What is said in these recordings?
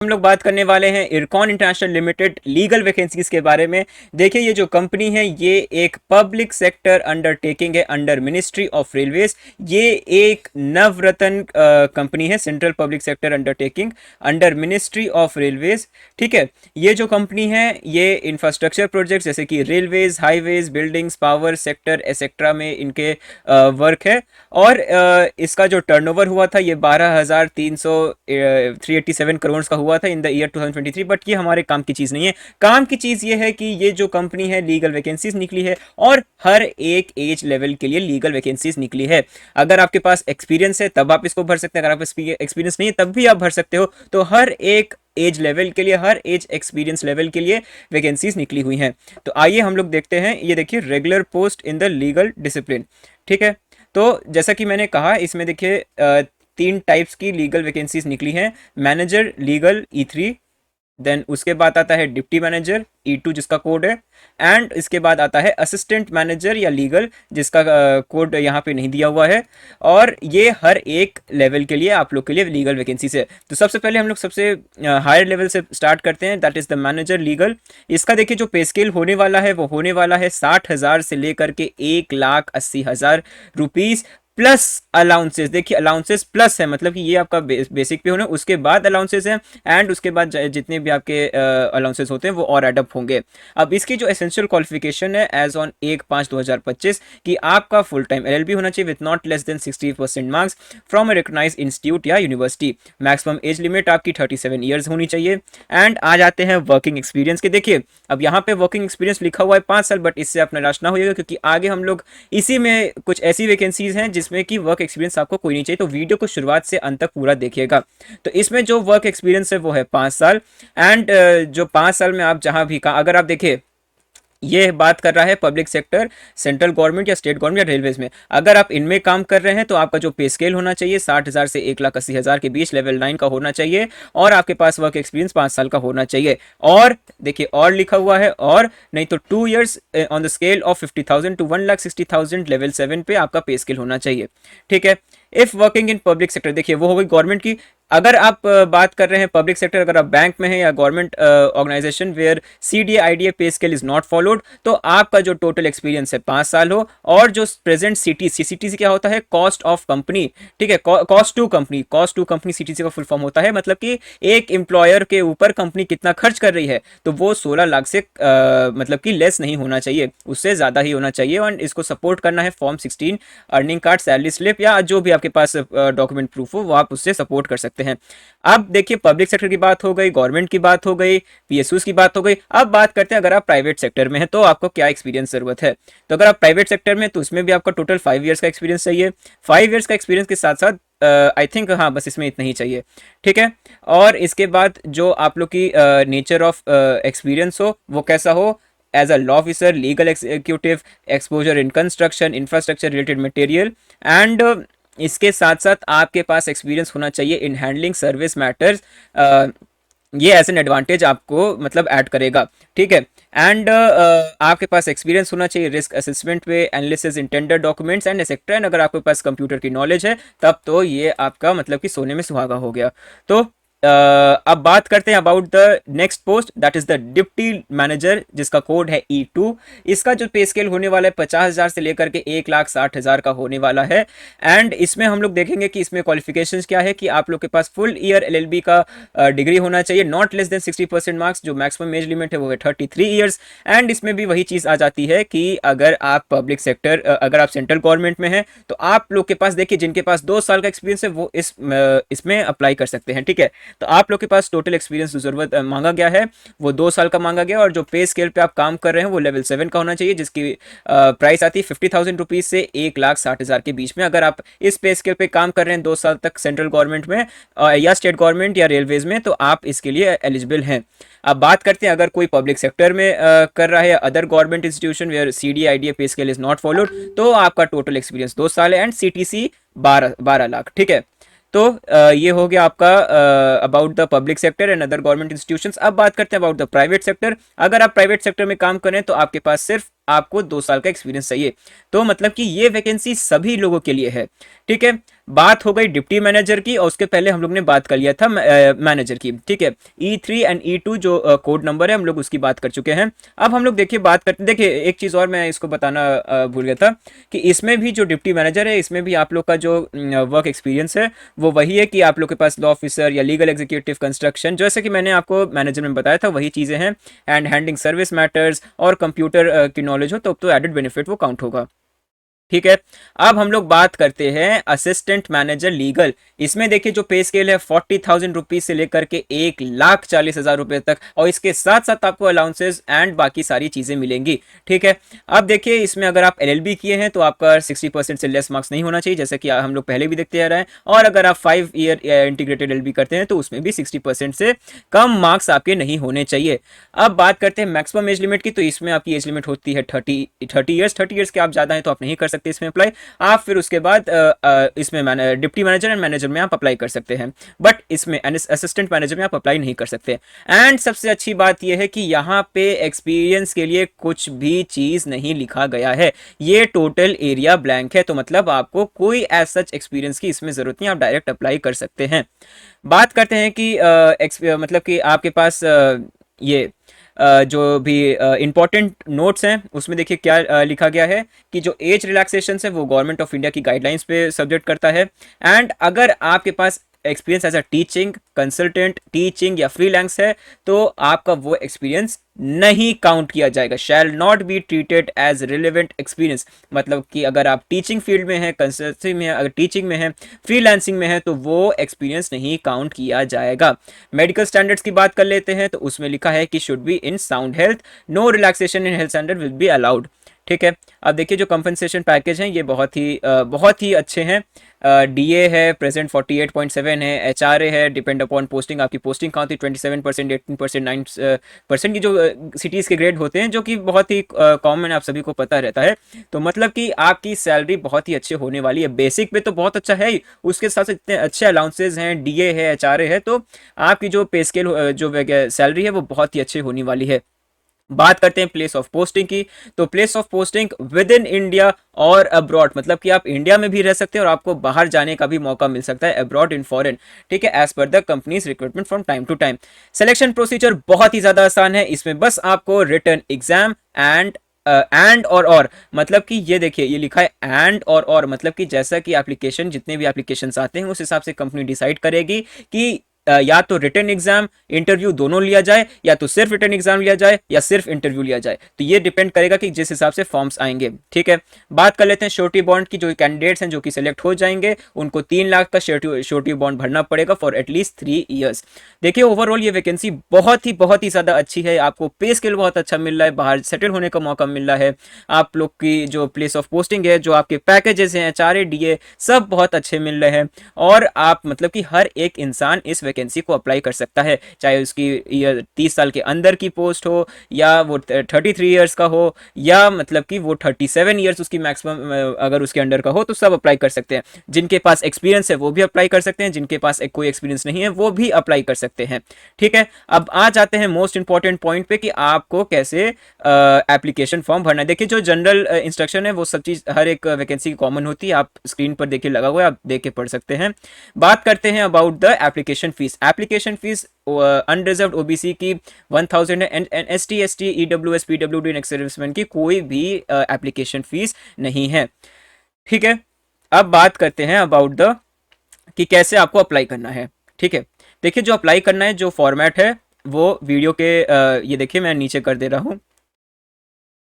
हम लोग बात करने वाले हैं IRCON international limited legal vacancies के बारे में। देखिए, ये जो कंपनी है ये एक पब्लिक सेक्टर अंडरटेकिंग है अंडर मिनिस्ट्री ऑफ रेलवेज। ये एक नवरत्न कंपनी है, central public sector undertaking under ministry of railways. ठीक है, ये जो कंपनी है ये इंफ्रास्ट्रक्चर प्रोजेक्ट जैसे कि railways, highways, buildings, power sector etcetera में इनके वर्क है। और इसका जो टर्नओवर हुआ था ये 12,387 करोड़ का हुआ था इन द ईयर 2023। बट ये हमारे काम की चीज़ नहीं है। काम की चीज़ ये है कि ये जो कंपनी है लीगल वैकेंसीज निकली है और हर एक एज लेवल के लिए लीगल वैकेंसीज निकली है। अगर आपके पास एक्सपीरियंस है तब आप इसको भर सकते हैं, अगर आप एक्सपीरियंस नहीं है तब भी आप भर सकते हो। तो हर एक एज लेवल के लिए, हर एज एक्सपीरियंस लेवल के लिए वैकेंसीज निकली हुई हैं। तो आइए हम लोग देखते हैं। ये देखिए, regular post in the legal discipline. ठीक है, तो जैसा कि मैंने कहा इसमें देखिए 3 टाइप्स की लीगल वैकेंसीज निकली हैं। मैनेजर लीगल E3, देन उसके बाद आता है डिप्टी मैनेजर E2 जिसका कोड है, एंड इसके बाद आता है असिस्टेंट मैनेजर या लीगल जिसका कोड यहाँ पे नहीं दिया हुआ है। और ये हर एक लेवल के लिए आप लोग के लिए लीगल वैकेंसीज है। तो सबसे पहले हम लोग सबसे हायर लेवल से स्टार्ट करते हैं, that is the manager legal. इसका देखिए जो पे स्केल होने वाला है वो होने वाला है 60,000 से लेकर के 1,80,000 रुपीज प्लस अलाउंसेस। देखिए अलाउंसेस प्लस है, मतलब कि ये आपका बेसिक पे होना, उसके बाद अलाउंसेस हैं, एंड उसके बाद जितने भी आपके अलाउंसेस होते हैं वो और एडअप होंगे। अब इसकी जो एसेंशियल क्वालिफिकेशन है एज ऑन 1/5/2025 कि आपका फुल टाइम LLB होना चाहिए with not less than 60% marks from a recognised institute या यूनिवर्सिटी। मैक्सिमम एज लिमिट आपकी 37 ईयर्स होनी चाहिए। एंड आ जाते हैं वर्किंग एक्सपीरियंस के। देखिए अब यहाँ पे वर्किंग एक्सपीरियंस लिखा हुआ है 5 साल, बट इससे आप निराश ना होइएगा क्योंकि आगे हम लोग इसी में कुछ ऐसी वैकेंसीज हैं जिसमें कि वर्क एक्सपीरियंस आपको कोई नहीं चाहिए। तो वीडियो को शुरुआत से अंत तक पूरा देखिएगा। तो इसमें जो वर्क एक्सपीरियंस है वो है 5 साल। एंड जो 5 साल में आप जहां भी का अगर आप देखिए ये बात कर रहा है पब्लिक सेक्टर, सेंट्रल गवर्नमेंट या स्टेट गवर्नमेंट या रेलवेज में, अगर आप इनमें काम कर रहे हैं तो आपका जो पे स्केल होना चाहिए 60,000 से 1,80,000 के बीच लेवल 9 का होना चाहिए, और आपके पास वर्क एक्सपीरियंस 5 साल का होना चाहिए। और देखिए और लिखा हुआ है, और नहीं तो 2 years on the scale of 50,000 to 1,60,000 level 7 pay आपका पे स्केल होना चाहिए। ठीक है, if working in public sector, देखिए वो हो गई गवर्नमेंट की। अगर आप बात कर रहे हैं पब्लिक सेक्टर, अगर आप बैंक में हैं या government organisation where CDA IDA pay scale is not followed, तो आपका जो टोटल एक्सपीरियंस है 5 साल हो। और जो प्रेजेंट CTC क्या होता है, कॉस्ट ऑफ कंपनी। ठीक है, कॉस्ट टू कंपनी CTC का फुल फॉर्म होता है, मतलब कि एक एम्प्लॉयर के ऊपर कंपनी कितना खर्च कर रही है, तो वो 16 लाख से मतलब कि लेस नहीं होना चाहिए, उससे ज्यादा ही होना चाहिए। और इसको सपोर्ट करना है form 16, earning card, salary slip या जो भी आपके पास डॉक्यूमेंट प्रूफ हो वो आप उससे सपोर्ट कर सकते हैं। अब देखिए पब्लिक सेक्टर की बात हो गई, गवर्नमेंट की बात हो गई, PSUs की बात हो गई। अब बात करते हैं अगर आप प्राइवेट सेक्टर में हैं तो आपको क्या एक्सपीरियंस जरूरत है। तो अगर आप प्राइवेट सेक्टर में तो उसमें भी आपका टोटल 5 ईयर्स का एक्सपीरियंस चाहिए। 5 ईयर्स का एक्सपीरियंस के साथ साथ आई थिंक हाँ बस इसमें इतना ही चाहिए। ठीक है, और इसके बाद जो आप लोग की नेचर ऑफ एक्सपीरियंस हो वो कैसा हो, as a law officer, legal executive, exposure in construction, infrastructure related material, and इसके साथ साथ आपके पास एक्सपीरियंस होना चाहिए इन हैंडलिंग सर्विस मैटर्स। ये एज एन एडवांटेज आपको मतलब ऐड करेगा। ठीक है, एंड आपके पास एक्सपीरियंस होना चाहिए रिस्क असेसमेंट पे, analysis in tender documents and etcetera. And अगर आपके पास कंप्यूटर की नॉलेज है तब तो ये आपका मतलब कि सोने में सुहागा हो गया। तो अब बात करते हैं about the next post, that is the deputy manager जिसका कोड है E2। इसका जो पे स्केल होने वाला है 50,000 से लेकर के 1,60,000 का होने वाला है। एंड इसमें हम लोग देखेंगे कि इसमें क्वालिफिकेशंस क्या है कि आप लोग के पास फुल ईयर LLB का डिग्री होना चाहिए, नॉट लेस देन 60% मार्क्स। जो मैक्सिमम एज लिमिट है वो है 33 ईयर्स। एंड इसमें भी वही चीज़ आ जाती है कि अगर आप पब्लिक सेक्टर, अगर आप सेंट्रल गवर्नमेंट में हैं तो आप लोग के पास देखिए जिनके पास 2 साल का एक्सपीरियंस है वो इसमें अप्लाई कर सकते हैं। ठीक है, तो आप लोग के पास टोटल एक्सपीरियंस जो जरूरत मांगा गया है वो 2 साल का मांगा गया। और जो पे स्केल पे आप काम कर रहे हैं वो लेवल 7 का होना चाहिए, जिसकी प्राइस आती है 50,000 रुपीज से 1,60,000 के बीच में। अगर आप इस पे स्केल पे काम कर रहे हैं 2 साल तक सेंट्रल गवर्नमेंट में या स्टेट गवर्नमेंट या रेलवेज में, तो आप इसके लिए एलिजिबल हैं। अब बात करते हैं अगर कोई पब्लिक सेक्टर में कर रहा है, other government institution where CDA IDA pay scale is not followed, तो आपका टोटल एक्सपीरियंस 2 साल है एंड CTC 12 लाख। ठीक है, तो ये हो गया आपका about the public sector and other government institutions. अब बात करते हैं अबाउट द प्राइवेट सेक्टर। अगर आप प्राइवेट सेक्टर में काम करें तो आपके पास सिर्फ आपको 2 साल का एक्सपीरियंस चाहिए। तो मतलब कि ये वैकेंसी सभी लोगों के लिए है। ठीक है, बात हो गई डिप्टी मैनेजर की, और उसके पहले हम लोग ने बात कर लिया था मैनेजर की, ठीक है। E3 एंड E2 जो कोड नंबर है हम लोग उसकी बात कर चुके हैं। अब हम लोग देखिए बात करते, देखिए एक चीज़ और मैं इसको बताना भूल गया था कि इसमें भी जो डिप्टी मैनेजर है इसमें भी आप लोग का जो वर्क एक्सपीरियंस है वो वही है कि आप लोग के पास लॉ ऑफिसर या लीगल एग्जीक्यूटिव कंस्ट्रक्शन, जैसे कि मैंने आपको मैनेजर में बताया था वही चीज़ें हैं, एंड हैंडलिंग सर्विस मैटर्स और कंप्यूटर की नॉलेज हो तो एडेड बेनिफिट वो काउंट होगा, ठीक है। अब हम लोग बात करते हैं असिस्टेंट मैनेजर लीगल। इसमें देखिए जो पे स्केल है 40,000 रुपीज से लेकर के 1,40,000 रुपए तक, और इसके साथ साथ आपको अलाउंसेस एंड बाकी सारी चीजें मिलेंगी, ठीक है। अब देखिए इसमें अगर आप LLB किए हैं तो आपका 60% से लेस मार्क्स नहीं होना चाहिए, जैसे कि हम लोग पहले भी देखते आ रहे हैं, और अगर आप 5 ईयर इंटीग्रेटेड LLB करते हैं तो उसमें भी 60% से कम मार्क्स आपके नहीं होने चाहिए। अब बात करते हैं मैक्सिमम एज लिमिट की, तो इसमें आपकी एज लिमिट होती है 30 ईयर्स के आप ज़्यादा हैं तो आप नहीं कर सकते इसमें अप्लाई। आप फिर उसके बाद इसमें डिप्टी मैनेजर एंड मैनेजर में आप अप्लाई कर सकते हैं, बट इसमें असिस्टेंट मैनेजर में आप अप्लाई नहीं कर सकते। एंड सबसे अच्छी बात यह है कि यहाँ पे एक्सपीरियंस के लिए कुछ भी चीज़ नहीं लिखा गया है, ये टोटल एरिया ब्लैंक है, तो मतलब आपको कोई एज सच एक्सपीरियंस की इसमें ज़रूरत नहीं, आप डायरेक्ट अप्लाई कर सकते हैं। बात करते हैं कि मतलब कि आपके पास ये जो भी इंपॉर्टेंट नोट्स हैं उसमें देखिए क्या लिखा गया है कि जो एज रिलैक्सेशन है वो गवर्नमेंट ऑफ इंडिया की गाइडलाइंस पे सब्जेक्ट करता है। एंड अगर आपके पास experience as a teaching consultant, teaching या फ्रीलांस है तो आपका वो एक्सपीरियंस नहीं काउंट किया जाएगा, shall not be treated as relevant experience. मतलब कि अगर आप टीचिंग फील्ड में हैं, कंसल्टिंग में, अगर टीचिंग में है, फ्रीलांसिंग में है तो वो एक्सपीरियंस नहीं काउंट किया जाएगा। मेडिकल स्टैंडर्ड्स की बात कर लेते हैं तो उसमें लिखा है कि should be in sound health, no relaxation in health standard will be allowed, ठीक है। अब देखिए जो कंपनसेशन पैकेज हैं ये बहुत ही अच्छे हैं। DA है प्रेजेंट 48.7 है, HRA है डिपेंड अपॉन पोस्टिंग, आपकी पोस्टिंग कहाँ थी 27%, 18%, 9% की जो सिटीज़ के ग्रेड होते हैं जो कि बहुत ही कॉमन आप सभी को पता रहता है। तो मतलब कि आपकी सैलरी बहुत ही अच्छे होने वाली है, बेसिक पे तो बहुत अच्छा है ही, उसके साथ साथ इतने अच्छे अलाउंसेज हैं, DA है, HRA है, तो आपकी जो पे स्केल जो सैलरी है वो बहुत ही अच्छी होने वाली है। बात करते हैं प्लेस ऑफ पोस्टिंग की, तो place of posting with in India और अब्रॉड, मतलब कि आप इंडिया में भी रह सकते हैं और आपको बाहर जाने का भी मौका मिल सकता है, अब्रॉड इन फॉरेन, ठीक है, as per the companies recruitment from time to time. Selection procedure बहुत ही ज्यादा आसान है, इसमें बस आपको रिटन एग्जाम एंड और मतलब कि ये देखिए ये लिखा है एंड और मतलब कि जैसा कि एप्लीकेशन जितने भी एप्लीकेशंस आते हैं उस हिसाब से कंपनी डिसाइड करेगी कि या तो रिटन एग्जाम इंटरव्यू दोनों लिया जाए, या तो सिर्फ रिटन एग्जाम लिया जाए या सिर्फ इंटरव्यू लिया जाए, तो ये डिपेंड करेगा कि जिस हिसाब से फॉर्म्स आएंगे, ठीक है। बात कर लेते हैं श्योरिटी बॉन्ड की, जो कैंडिडेट्स हैं जो कि सिलेक्ट हो जाएंगे उनको 3 लाख का श्योरिटी बॉन्ड भरना पड़ेगा फॉर एटलीस्ट 3 ईयर्स। देखिए ओवरऑल ये वैकेंसी बहुत ही ज्यादा अच्छी है, आपको पे स्केल बहुत अच्छा मिल रहा है, बाहर सेटल होने का मौका मिल रहा है, आप लोग की जो प्लेस ऑफ पोस्टिंग है, जो आपके पैकेजेस हैं, HRA DA सब बहुत अच्छे मिल रहे हैं, और आप मतलब कि हर एक इंसान इस वैकेंसी को अप्लाई कर सकता है, चाहे उसकी 30 साल के अंदर की पोस्ट हो, या वो 33 ईयर्स का हो, या मतलब कि वो 37 ईयर्स उसकी मैक्सिमम अगर उसके अंडर का हो, तो सब अप्लाई कर सकते हैं। जिनके पास एक्सपीरियंस है वो भी अप्लाई कर सकते हैं, जिनके पास कोई एक्सपीरियंस नहीं है वो भी अप्लाई कर सकते हैं, ठीक है। अब आ जाते हैं मोस्ट इंपॉर्टेंट पॉइंट पे कि आपको कैसे एप्लीकेशन फॉर्म भरना है। देखिए जो जनरल इंस्ट्रक्शन है वो सब चीज़ हर एक वैकेंसी की कॉमन होती है, आप स्क्रीन पर देखिए लगा हुआ है, आप देख के पढ़ सकते हैं। बात करते हैं about the application fees. Application fees unreserved OBC की 1000 है, and ST ST EWS PWD and ex serviceman की कोई भी एप्लीकेशन फीस नहीं है, ठीक है। अब बात करते हैं अबाउट द कि कैसे आपको अप्लाई करना है, ठीक है। देखिए जो अप्लाई करना है, जो फॉर्मेट है वो वीडियो के ये देखिए मैं नीचे कर दे रहा हूँ,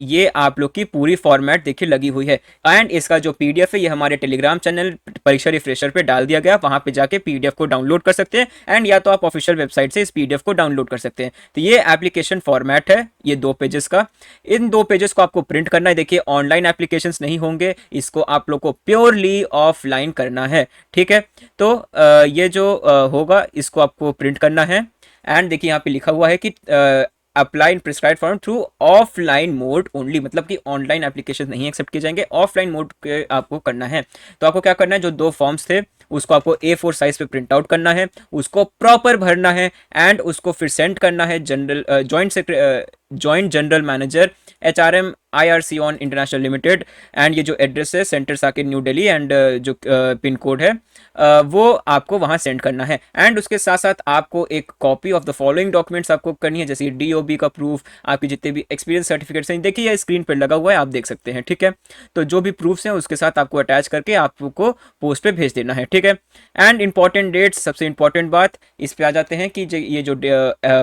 ये आप लोग की पूरी फॉर्मेट देखिए लगी हुई है, एंड इसका जो PDF है ये हमारे टेलीग्राम चैनल परीक्षा रिफ्रेशर पे डाल दिया गया, वहां पे जाके PDF को डाउनलोड कर सकते हैं, एंड या तो आप ऑफिशियल वेबसाइट से इस PDF को डाउनलोड कर सकते हैं। तो ये एप्लीकेशन फॉर्मेट है, ये 2 पेजेस का, इन 2 पेजेस को आपको प्रिंट करना है। देखिए ऑनलाइन एप्लीकेशन नहीं होंगे, इसको आप लोग को प्योरली ऑफलाइन करना है, ठीक है। तो ये जो होगा इसको आपको प्रिंट करना है, एंड देखिए यहाँ पे लिखा हुआ है कि apply in prescribe form through offline mode only, मतलब कि ऑनलाइन एप्लीकेशन नहीं एक्सेप्ट किए जाएंगे, ऑफलाइन मोड के आपको करना है। तो आपको क्या करना है, जो 2 फॉर्म्स थे उसको आपको A4 साइज पे प्रिंट आउट करना है, उसको प्रॉपर भरना है एंड उसको फिर सेंड करना है joint general manager HRM IRC on international limited. And ये जो एड्रेस है सेंटर साकिब न्यू दिल्ली एंड जो पिन कोड है वो आपको वहां सेंड करना है। एंड उसके साथ साथ आपको एक copy of the following documents आपको करनी है, जैसे DOB का प्रूफ, आपके जितने भी एक्सपीरियंस सर्टिफिकेट्स हैं, देखिए ये स्क्रीन पर लगा हुआ है, आप देख सकते हैं, ठीक है। तो जो भी प्रूफ्स हैं उसके साथ आपको अटैच करके आपको पोस्ट पे भेज देना है, ठीक है। एंड इंपॉर्टेंट डेट्स, सबसे इंपॉर्टेंट बात इस पे आ जाते हैं कि ये जो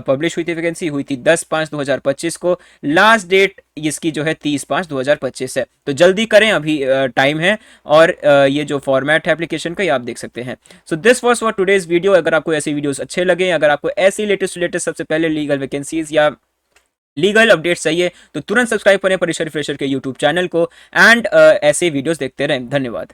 पब्लिश हुई थी वैकेंसी हुई थी 10/5/2025 को, लास्ट डेट इसकी जो है 30/5/2025 है। तो जल्दी करें, अभी टाइम है। और ये जो फॉर्मेट है एप्लीकेशन का ये आप देख सकते हैं। So this was for today's video. अगर आपको ऐसे वीडियोस अच्छे लगे, अगर आपको ऐसी लेटेस्ट सबसे पहले लीगल वैकेंसीज या लीगल अपडेट्स चाहिए तो तुरंत सब्सक्राइब करें परीक्षा रिफ्रेशर के यूट्यूब चैनल को एंड ऐसे वीडियोस देखते रहें। धन्यवाद।